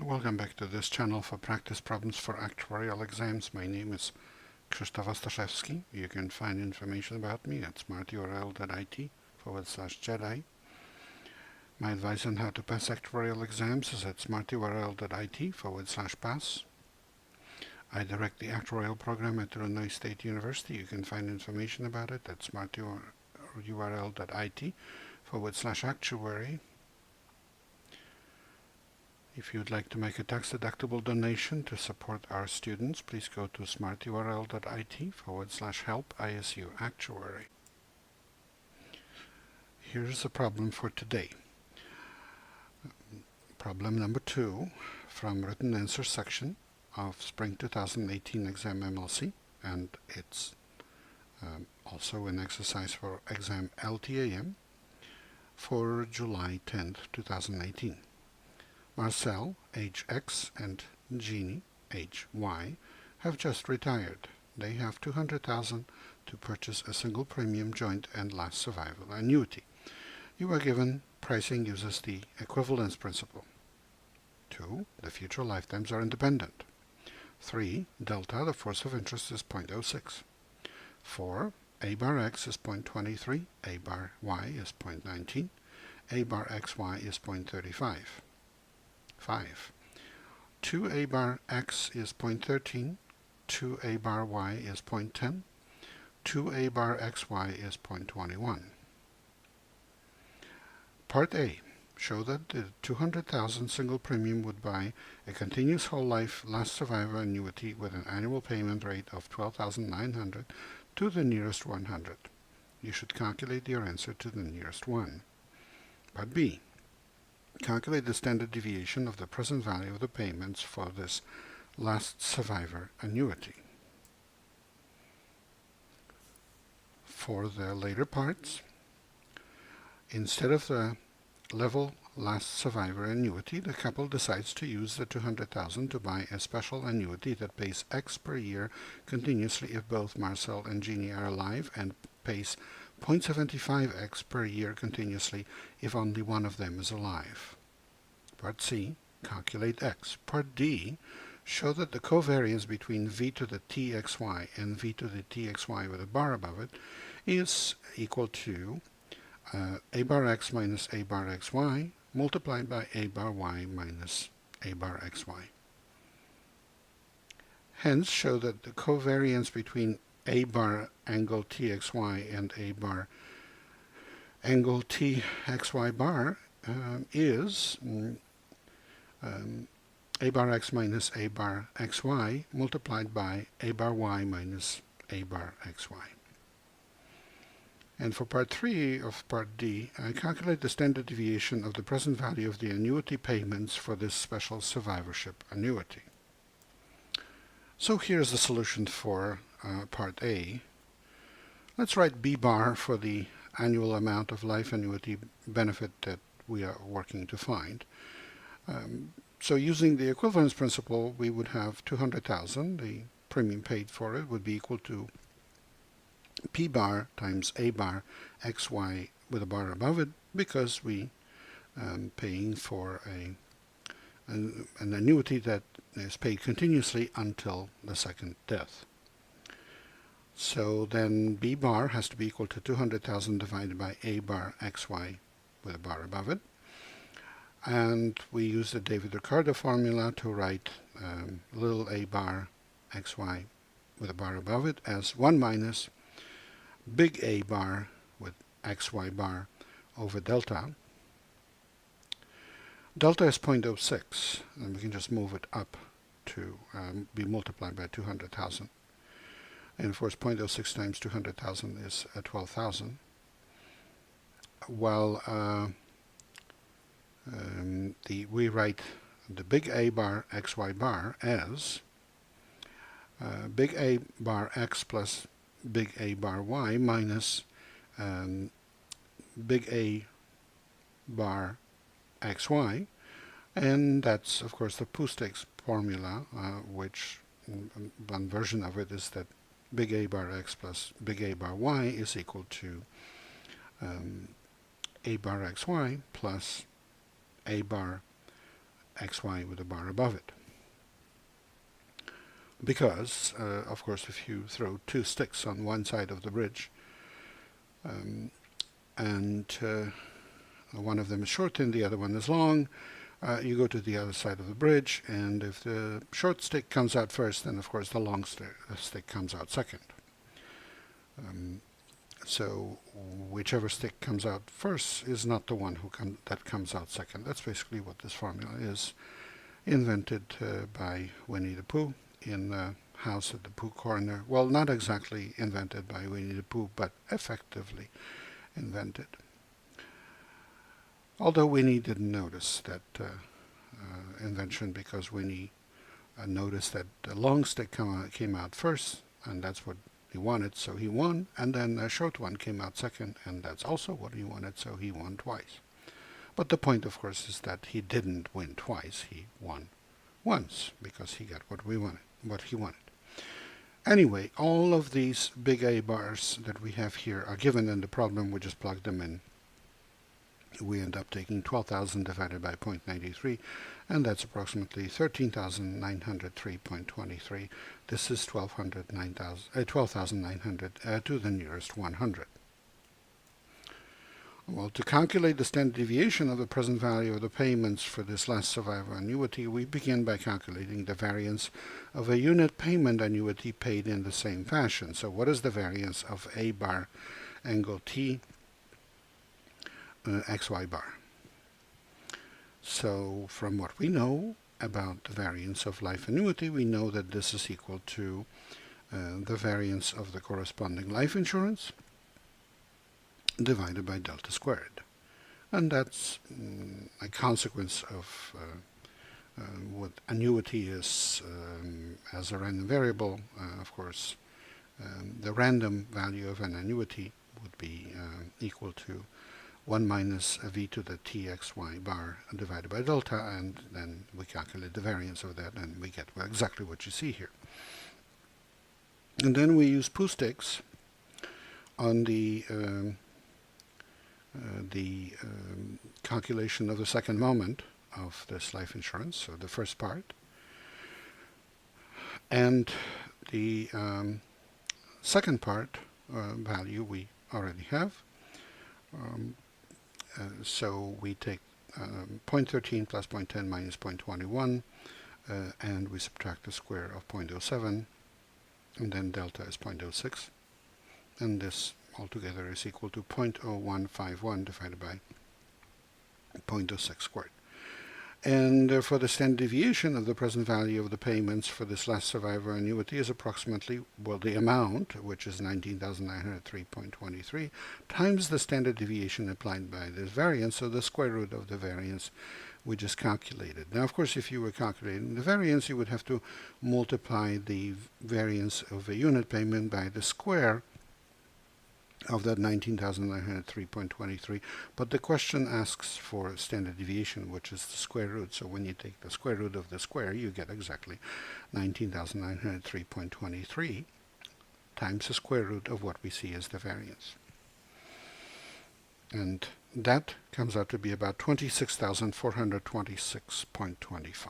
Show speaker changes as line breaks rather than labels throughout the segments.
Welcome back to this channel for practice problems for actuarial exams. My name is Krzysztof Ostaszewski. You can find information about me at smarturl.it/Jedi. My advice on how to pass actuarial exams is at smarturl.it/pass. I direct the actuarial program at Illinois State University. You can find information about it at smarturl.it/actuary. If you'd like to make a tax-deductible donation to support our students, please go to smarturl.it/help ISU Actuary. Here's the problem for today. Problem number 2 from written answer section of Spring 2018 exam MLC, and it's also an exercise for exam LTAM for July 10th, 2018. Marcel, age X, and Jeannie, age Y, have just retired. They have $200,000 to purchase a single premium joint and last survival annuity. You are given pricing uses the equivalence principle. 2. The future lifetimes are independent. 3. Delta, the force of interest, is 0.06. 4. A bar X is 0.23, A bar Y is 0.19, A bar XY is 0.35. 5. 2A bar X is 0.13, 2A bar Y is 0.10, 2A bar XY is 0.21. Part A. Show that the $200,000 single premium would buy a continuous whole life last survivor annuity with an annual payment rate of $12,900 to the nearest 100. You should calculate your answer to the nearest one. Part B. Calculate the standard deviation of the present value of the payments for this last survivor annuity. For the later parts, instead of the level last survivor annuity, the couple decides to use the $200,000 to buy a special annuity that pays X per year continuously if both Marcel and Jeannie are alive, and pays 0.75x per year continuously if only one of them is alive. Part C. Calculate X. Part D. Show that the covariance between v to the txy and v to the txy with a bar above it is equal to a bar x minus a bar xy multiplied by a bar y minus a bar xy. Hence, show that the covariance between a bar angle txy and a bar angle txy bar is a bar x minus a bar xy multiplied by a bar y minus a bar xy. And for part 3 of part D, I calculate the standard deviation of the present value of the annuity payments for this special survivorship annuity. So here's the solution for part A. Let's write B bar for the annual amount of life annuity benefit that we are working to find. So using the equivalence principle, we would have $200,000. The premium paid for it would be equal to P bar times A bar XY with a bar above it, because we paying for an annuity that is paid continuously until the second death. So then B bar has to be equal to 200,000 divided by A bar XY with a bar above it. And we use the David-Ricardo formula to write little a bar XY with a bar above it as 1 minus big A bar with XY bar over delta. Delta is 0.06, and we can just move it up to be multiplied by 200,000. And of course, 0.06 times 200,000 is 12,000. While we write the big A bar XY bar as big A bar X plus big A bar Y minus big A bar XY, and that's of course the Pustek's formula, which one version of it is that big A bar X plus big A bar Y is equal to A bar XY plus A bar xy with a bar above it. Because, of course, if you throw two sticks on one side of the bridge, and one of them is short and the other one is long, you go to the other side of the bridge, and if the short stick comes out first, then of course the long stick comes out second. So whichever stick comes out first is not the one that comes out second. That's basically what this formula is, invented by Winnie the Pooh in the house at the Pooh Corner. Well, not exactly invented by Winnie the Pooh, but effectively invented. Although Winnie didn't notice that invention, because Winnie noticed that the long stick came out first, and that's what he wanted, so he won, and then a short one came out second, and that's also what he wanted, so he won twice. But the point, of course, is that he didn't win twice. He won once, because he got what he wanted. Anyway, all of these big A bars that we have here are given in the problem. We just plug them in. We end up taking 12,000 divided by 0.93, and that's approximately 13,903.23. This is 12,900 to the nearest 100. Well, to calculate the standard deviation of the present value of the payments for this last survivor annuity, we begin by calculating the variance of a unit payment annuity paid in the same fashion. So what is the variance of A bar angle T xy bar? So from what we know about the variance of life annuity, we know that this is equal to the variance of the corresponding life insurance divided by delta squared. And that's a consequence of what annuity is as a random variable. Of course, the random value of an annuity would be equal to 1 minus v to the txy bar divided by delta, and then we calculate the variance of that, and we get exactly what you see here. And then we use Pooh sticks on the calculation of the second moment of this life insurance, so the first part. And the second part value we already have. So we take 0.13 plus 0.10 minus 0.21, and we subtract the square of 0.07, and then delta is 0.06, and this altogether is equal to 0.0151 divided by 0.06 squared. And for the standard deviation of the present value of the payments for this last survivor annuity is approximately, well, the amount, which is 19,903.23, times the standard deviation applied by this variance, so the square root of the variance we just calculated. Now, of course, if you were calculating the variance, you would have to multiply the variance of a unit payment by the square of that 19,903.23, but the question asks for standard deviation, which is the square root. So when you take the square root of the square, you get exactly 19,903.23 times the square root of what we see as the variance. And that comes out to be about 26,426.25.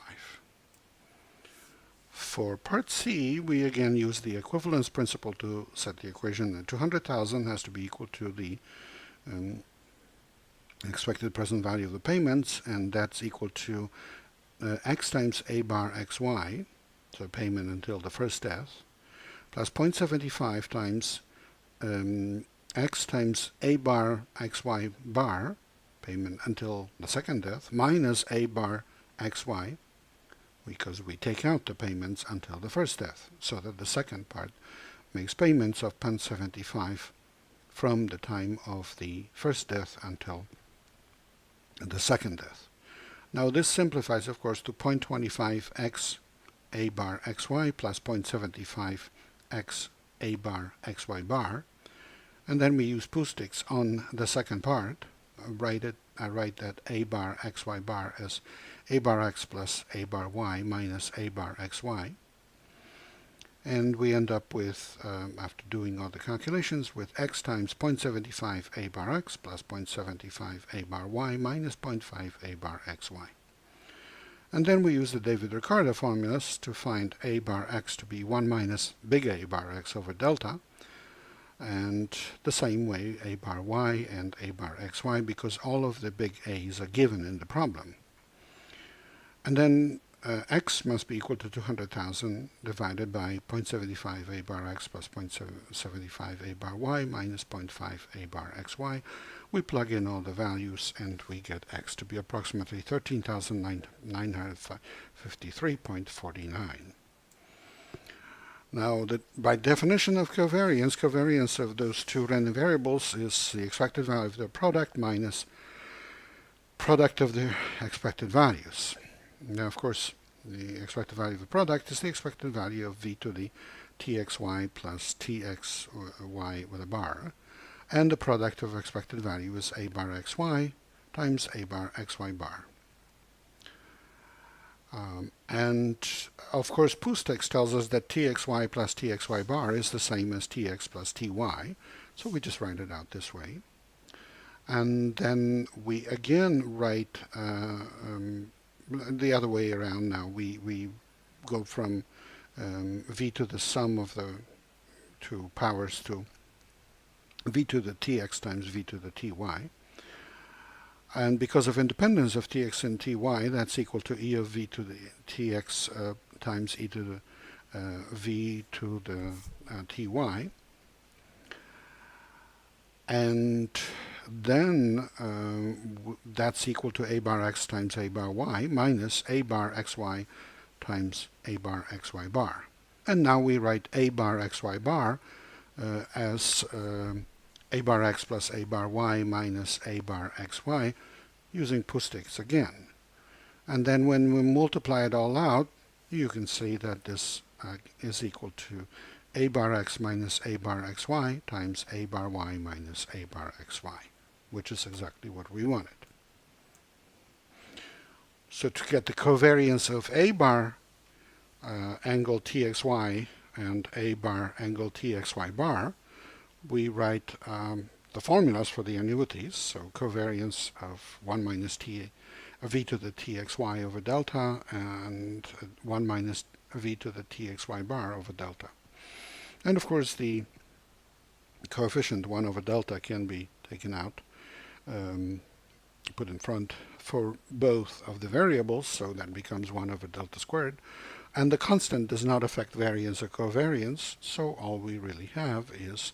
For part C, we again use the equivalence principle to set the equation that 200,000 has to be equal to the expected present value of the payments, and that's equal to x times A bar xy, so payment until the first death, plus 0.75 times x times A bar xy bar, payment until the second death, minus A bar xy, because we take out the payments until the first death, so that the second part makes payments of 0.75 from the time of the first death until the second death. Now this simplifies, of course, to 0.25 x A bar xy plus 0.75 x A bar xy bar, and then we use Pooh sticks on the second part. I write that A bar xy bar as A bar x plus A bar y minus A bar xy. And we end up with, after doing all the calculations, with x times 0.75 A bar x plus 0.75 A bar y minus 0.5 A bar xy. And then we use the David-Ricardo formulas to find a bar x to be 1 minus big A bar x over delta, and the same way a bar y and a bar xy, because all of the big A's are given in the problem. And then x must be equal to 200,000 divided by 0.75 a bar x plus 0.75 a bar y minus 0.5 a bar xy. We plug in all the values and we get x to be approximately 13,953.49. Now, by definition of covariance of those two random variables is the expected value of the product minus product of the expected values. Now, of course, the expected value of the product is the expected value of v to the txy plus txy with a bar, and the product of expected value is a bar xy times a bar xy bar. And of course, Pustex tells us that txy plus txy bar is the same as tx plus ty, so we just write it out this way. And then we again write the other way around now. We go from v to the sum of the two powers to v to the tx times v to the ty. And because of independence of tx and ty, that's equal to e of v to the tx times e to the v to the ty. And then that's equal to a bar x times a bar y minus a bar xy times a bar xy bar. And now we write a bar xy bar as a bar x plus a bar y minus a bar xy using Pustex again. And then when we multiply it all out, you can see that this is equal to a bar x minus a bar xy times a bar y minus a bar xy, which is exactly what we wanted. So to get the covariance of a bar angle txy and a bar angle txy bar, we write the formulas for the annuities. So covariance of 1 minus v to the txy over delta and 1 minus v to the txy bar over delta. And of course the coefficient 1 over delta can be taken out, put in front for both of the variables, so that becomes 1 over delta squared. And the constant does not affect variance or covariance, so all we really have is,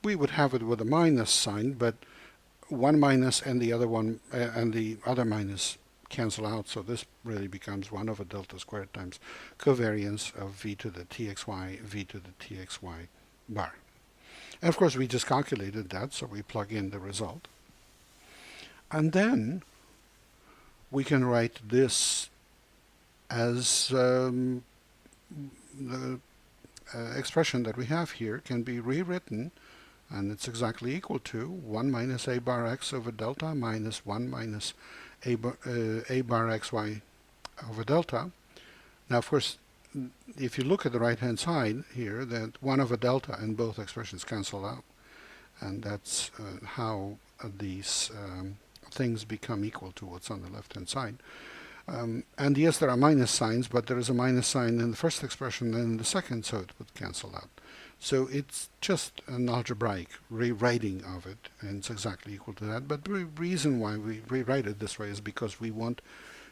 we would have it with a minus sign, but one minus and the other one and the other minus cancel out, so this really becomes 1 over delta squared times covariance of v to the txy, v to the txy bar. And of course we just calculated that, so we plug in the result. And then we can write this as the expression that we have here can be rewritten, and it's exactly equal to 1 minus a bar x over delta minus 1 minus a bar xy over delta. Now, of course, if you look at the right-hand side here, that 1 over delta and both expressions cancel out, and that's how these things become equal to what's on the left-hand side. And yes, there are minus signs, but there is a minus sign in the first expression and in the second, so it would cancel out. So it's just an algebraic rewriting of it, and it's exactly equal to that. But the reason why we rewrite it this way is because we want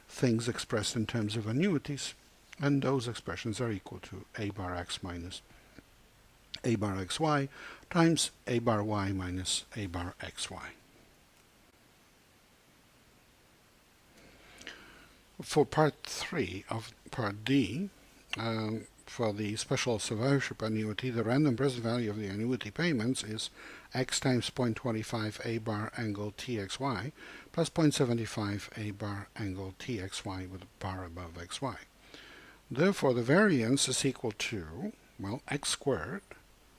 things expressed in terms of annuities, and those expressions are equal to a bar x minus a bar xy times a bar y minus a bar xy. For part 3 of part D, for the special survivorship annuity, the random present value of the annuity payments is x times 0.25 a bar angle txy plus 0.75 a bar angle txy with a bar above xy. Therefore, the variance is equal to, well, x squared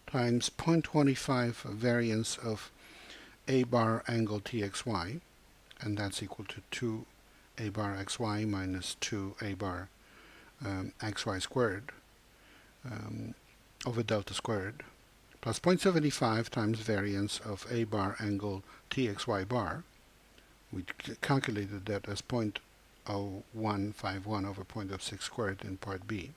times 0.25 variance of a bar angle txy, and that's equal to 2 a bar xy minus 2 a bar xy squared over delta squared, plus 0.75 times variance of a bar angle txy bar. We calculated that as 0.0151 over 0.06 squared in part B,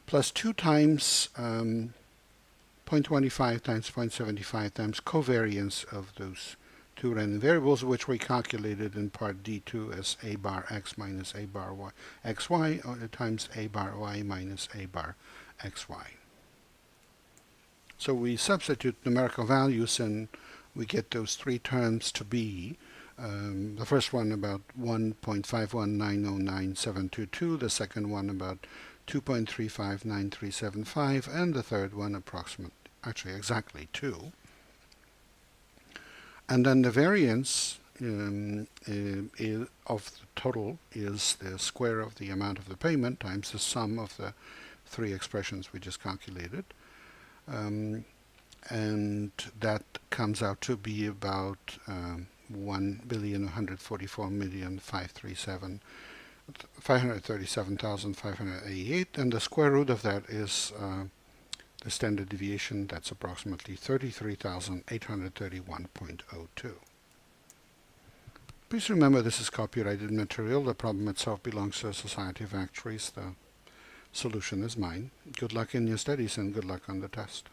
plus 2 times 0.25 times 0.75 times covariance of those two random variables, which we calculated in part D2 as a bar x minus a bar y xy times a bar y minus a bar xy. So we substitute numerical values and we get those three terms to be the first one about 1.51909.722, the second one about 2.359375, and the third one actually exactly 2. And then the variance of the total is the square of the amount of the payment times the sum of the three expressions we just calculated. And that comes out to be about 1,144,537,588, and the square root of that is the standard deviation. That's approximately 33,831.02. Please remember this is copyrighted material. The problem itself belongs to the Society of Actuaries. The solution is mine. Good luck in your studies and good luck on the test.